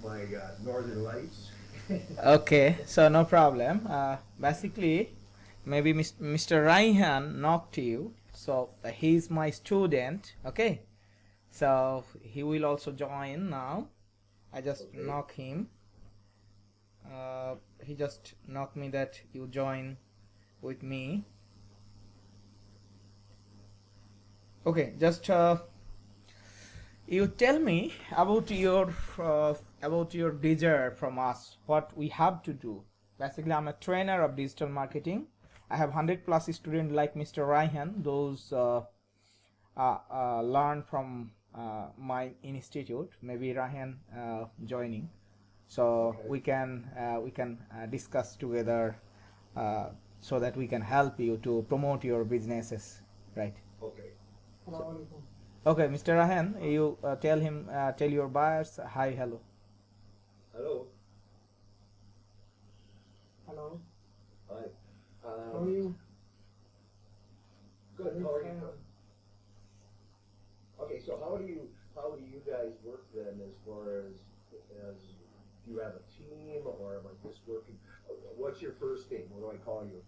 my northern lights. Okay, so no problem. Basically, maybe Mr. Raihan knocked you. So he's my student. Okay, so he will also join now. I just Okay. knock him. He just knocked me that you join with me. Okay, just you tell me about your desire from us. What we have to do. Basically, I'm a trainer of digital marketing. I have 100 plus students like Mr. Raihan. Those learn from my institute. Maybe Raihan joining, so Okay. we can discuss together, uh, so that we can help you to promote your businesses, right? Okay. So, okay, Mr. Rahan, you tell your buyers hi, hello. Hello. Hello, Hi. how are you? Good. How are you? Okay. So how do you guys work then as far as do you have a team or am I just working? What's your first name? What do I call you?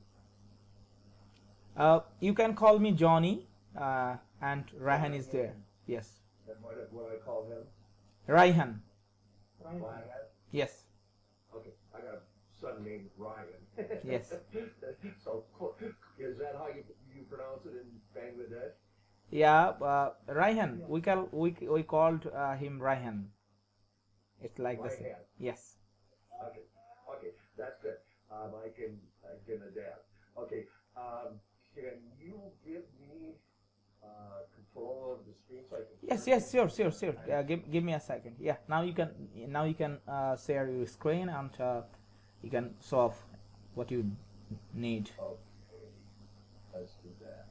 You can call me Johnny, and Rahan is Johnny. there. Yes, And what do I call him? Raihan. Ryan. Ryan. Yes, Okay. I got a son named Ryan. yes. So is that how you pronounce it in Bangladesh? Yeah, Raihan. We called him Raihan. It's like the same. Ryan. Yes. Okay, okay, that's good. I can adapt. Okay, can you give me control of the screen so I can? Yes, sure. Give me a second. Yeah, now you can share your screen, and you can solve what you need. Okay, let's do that.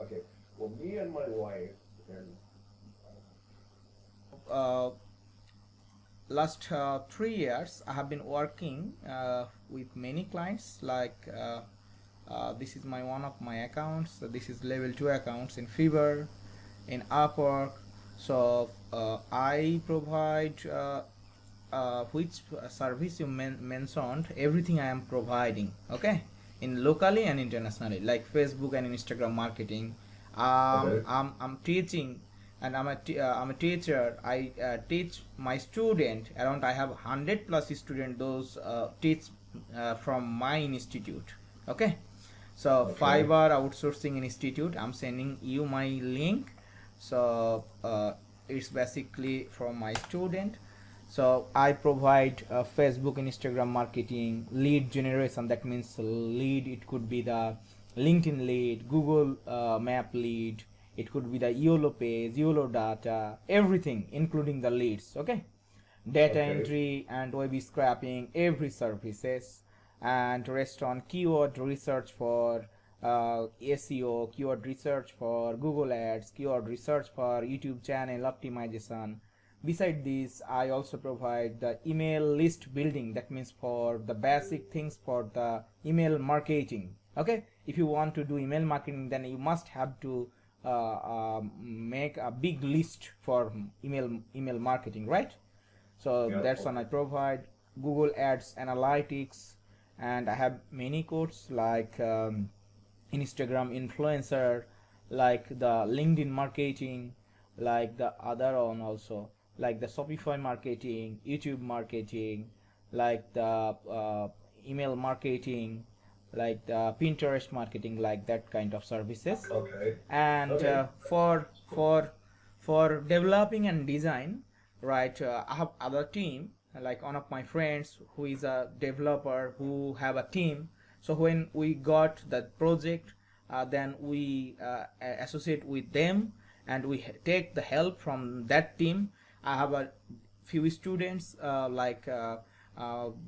Okay, well, me and my wife and Uh, Last 3 years I have been working with many clients, like this is my one of my accounts. So this is level 2 accounts in Fiverr, in Upwork. So I provide which service you mentioned, everything I am providing, okay, in locally and internationally, like Facebook and Instagram marketing. okay, I'm teaching, and I'm a teacher. I teach my student around. I have 100 plus students. Those teach from my institute. Okay, so okay, Fiverr Outsourcing Institute. I'm sending you my link. So it's basically from my student. So I provide Facebook and Instagram marketing, lead generation. That means lead. It could be the LinkedIn lead, Google map lead. It could be the YOLO page, YOLO data, everything including the leads. Okay, data okay, entry and web scraping, every services, and restaurant keyword research for SEO, keyword research for Google ads, keyword research for YouTube channel optimization. Beside this, I also provide the email list building. That means for the basic things for the email marketing. Okay, if you want to do email marketing, then you must have to make a big list for email marketing, right? So yeah, that's one I okay, provide. Google ads analytics, and I have many codes like Instagram influencer, like the LinkedIn marketing, like the other one also, like the Shopify marketing, YouTube marketing, like the email marketing, like the Pinterest marketing, like that kind of services. okay, And okay, for developing and design, right, I have other team, like one of my friends who is a developer who have a team. So when we got that project, then we associate with them, and we take the help from that team. I have a few students, like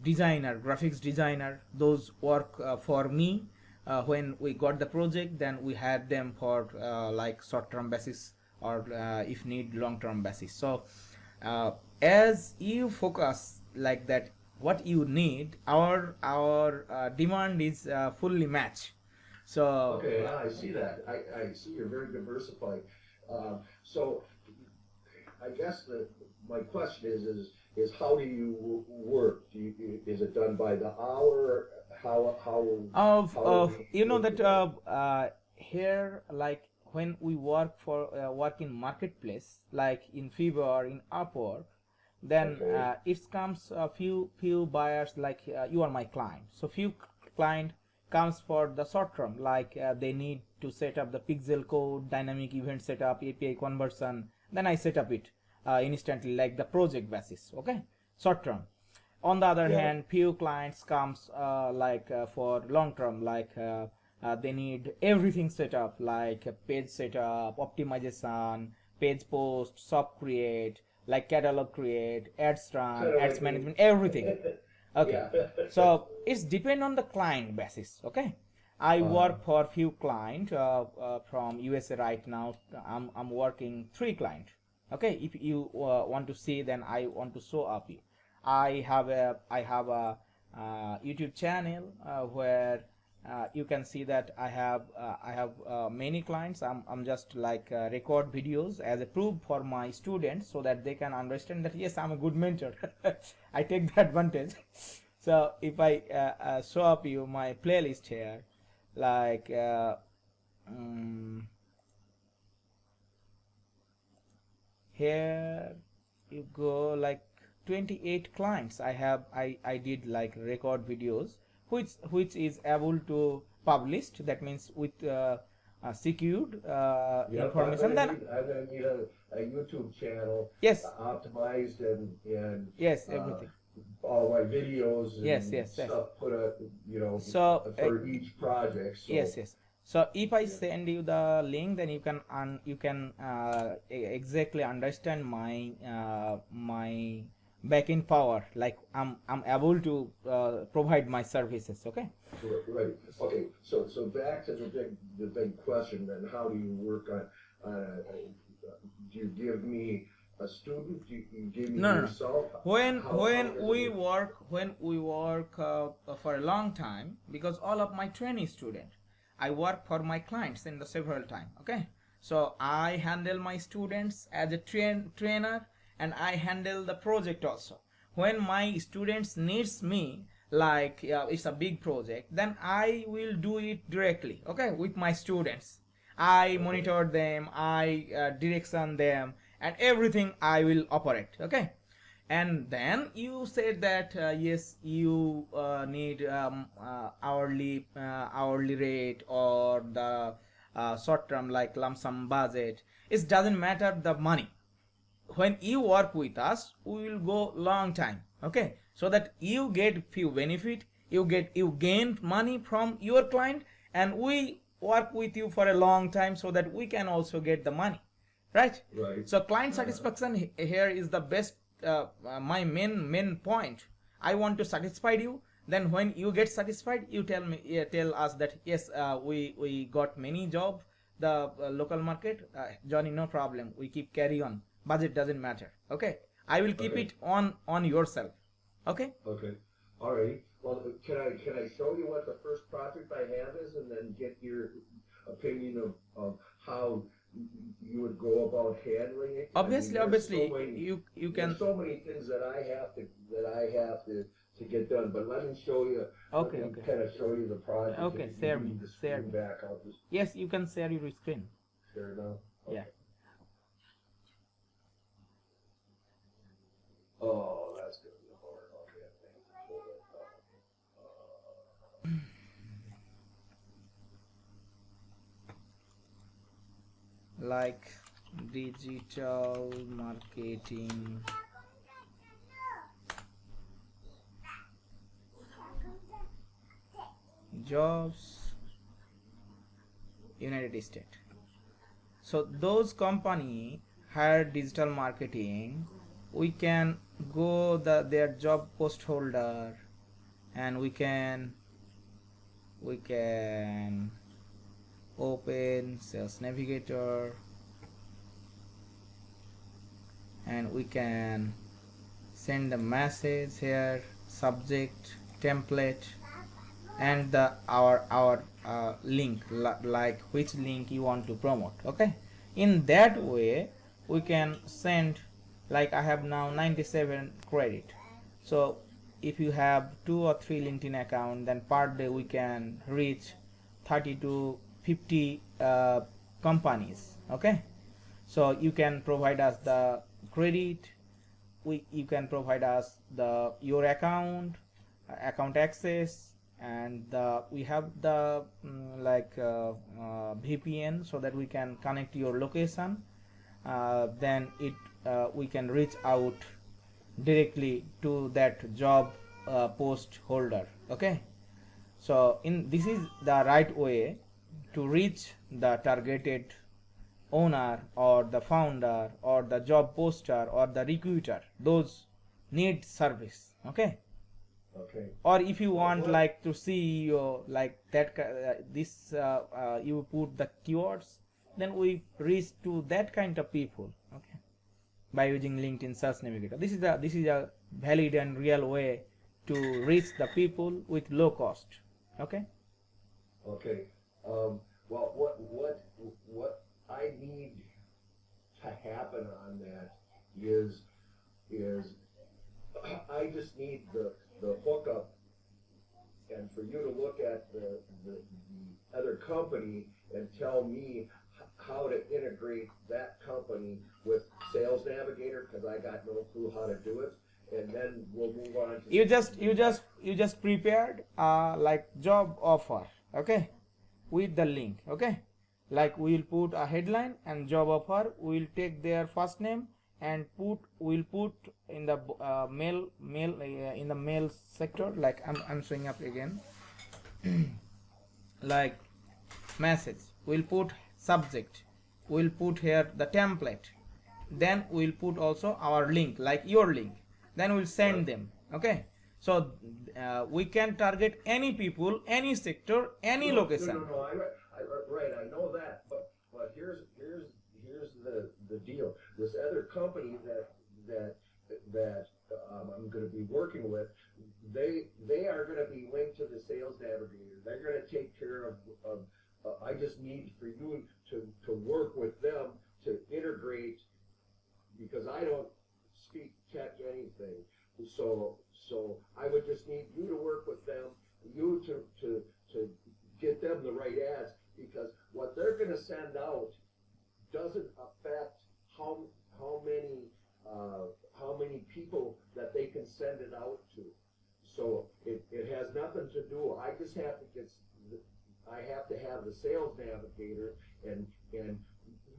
designer, graphics designer. Those work for me. When we got the project, then we had them for like short-term basis, or if need long-term basis. So uh, as you focus like that, what you need, our demand is fully matched. So okay. Yeah, I see that. I see you're very diversified. So I guess my question is is how do you work? Is it done by the hour? How You know that here, like when we work for work in marketplace, like in Fiverr or in Upwork, then Okay. it comes a few buyers, like you are my client, so few client comes for the short term, like they need to set up the pixel code, dynamic event setup, API conversion, then I set up it instantly, like the project basis, okay, short term. On the other Yeah. hand, few clients comes for long term, like they need everything set up, like page setup, optimization, page post, shop create, like catalog create, ads run, Kind of ads like me. management, everything. Okay, Yeah. so it's depend on the client basis. Okay, I work for few client from USA right now. I'm working 3 client. Okay, if you want to see, then I want to show up you. I have a YouTube channel where you can see that I have many clients. I'm just like record videos as a proof for my students, so that they can understand that yes, I'm a good mentor. I take the advantage. So if I show up you my playlist here, like um, here you go, like 28 clients I did like record videos, which is able to published, that means with secured Yep, information, then I'm gonna need a YouTube channel yes, optimized and yes, uh, everything, all my videos yes, and yes, yes. stuff put up, So for each project. So yes, yes. So if I yeah. send you the link, then you can exactly understand my backend power. Like I'm able to provide my services. Okay. Right. Okay. So back to the big question then. How do you work on? Do you give me a student? Do you give me No, no, no. yourself? When How when does it we work? work for a long time, because all of my training student, I work for my clients in the several time. Okay, so I handle my students as a trainer, and I handle the project also. When my students needs me, like it's a big project, then I will do it directly. Okay, with my students, I Okay. monitor them, I direction them, and everything I will operate. Okay, and then you said that yes, you need hourly rate, or the short term, like lump sum budget. It doesn't matter the money. When you work with us, we will go long time. Okay, so that you get few benefit, you gain money from your client, and we work with you for a long time, so that we can also get the money, right? Right. So client satisfaction here is the best, my main point. I want to satisfy you. Then when you get satisfied, you tell us that yes, we got many job, the local market, Johnny, no problem, we keep carry on, budget doesn't matter. Okay, I will keep Okay. it on yourself. Okay. Okay. All right. Well, can I show you what the first project I have is, and then get your opinion of how you would go about handling it? I mean, Obviously, there's so obviously, many you there's can. so many things that I have to get done. But let me show you. Let Okay, me okay, kind of show you the project. okay, If you share me, need the share screen me. back, I'll just Yes, you can share your screen. share it now. Yeah. Oh, that's gonna be hard. Okay, hold Like digital marketing jobs, United States. So those company hire digital marketing, we can go their job post holder, and we can open sales navigator, and we can send the message here, subject, template, and the our link, like which link you want to promote. Okay, in that way we can send like I have now 97 credit. So if you have 2 or 3 LinkedIn account, then per day we can reach 30 to 50 companies. Okay, so you can provide us the credit, you can provide us the your account access, and we have the VPN, so that we can connect your location. Then we can reach out directly to that job post holder. Okay, so this is the right way to reach the targeted owner or the founder or the job poster or the recruiter, those need service. Okay, Okay. or if you want What- like to see your like that you put the keywords, then we reach to that kind of people. Okay, by using LinkedIn Search Navigator. This is a valid and real way to reach the people with low cost. Okay. Okay. Well, what I need to happen on that is I just need the hookup, and for you to look at the other company and tell me how to integrate that company with Sales Navigator, because I got no clue how to do it, and then we'll move on to You just prepared like job offer. Okay, with the link. Okay, like we will put a headline and job offer. We will take their first name and we'll put in the mail in the mail sector. Like I'm showing up again. Like message, we'll put subject, we'll put here the template, then we'll put also our link, like your link, then we'll send them. Okay, so we can target any people, any sector, any location. No, I know that, but here's the deal. This other company that I'm going to be working with, they are going to be linked to the Sales Navigator. They're going to take care of I just need for you to work with them to integrate, because I don't speak tech anything. So I would just need you to work with them, you to get them the right ads, because what they're going to send out doesn't affect how many people that they can send it out to. So it has nothing to do. I just have to have the Sales Navigator, and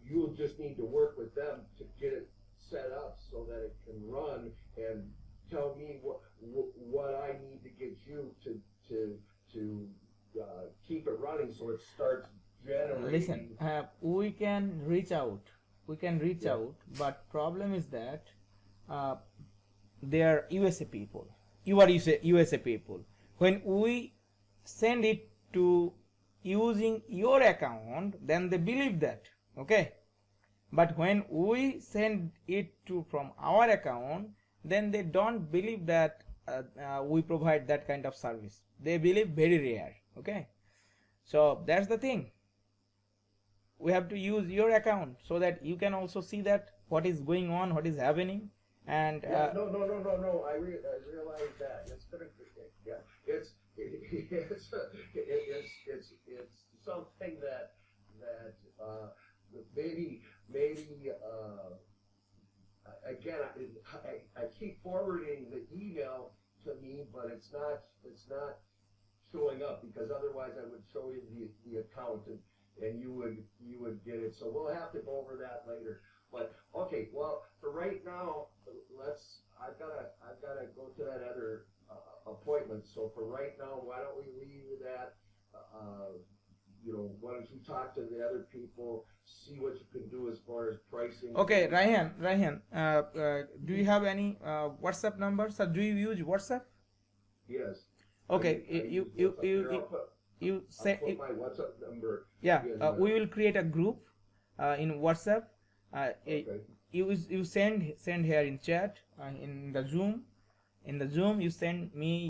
you'll just need to work with them to get it set up so that it can run, and tell me what I need to get you to keep it running so it starts generating. Listen, we can reach out, but problem is that they are USA people. You are USA people. When we send it to using your account, then they believe that. Okay, but when we send it to from our account, then they don't believe that we provide that kind of service. They believe very rare. Okay, so that's the thing. We have to use your account so that you can also see that what is going on, what is happening, and No. I realize that it's gonna. Yeah, it's something that maybe again I keep forwarding the email to me, but it's not showing up, because otherwise I would show you the account, and you would get it. So we'll have to go over that later. But okay, well, for right now, I've gotta go to that other appointment. So for right now, why don't we leave that? Why don't you talk to the other people, see what you can do as far as pricing. okay, Ryan, do you have any WhatsApp numbers, or do you use WhatsApp? Yes. Okay, I you use WhatsApp. Here, you I'll say put my WhatsApp number. yeah. in, We will create a group in WhatsApp. Okay. You send here in chat in the Zoom. In the Zoom, you send me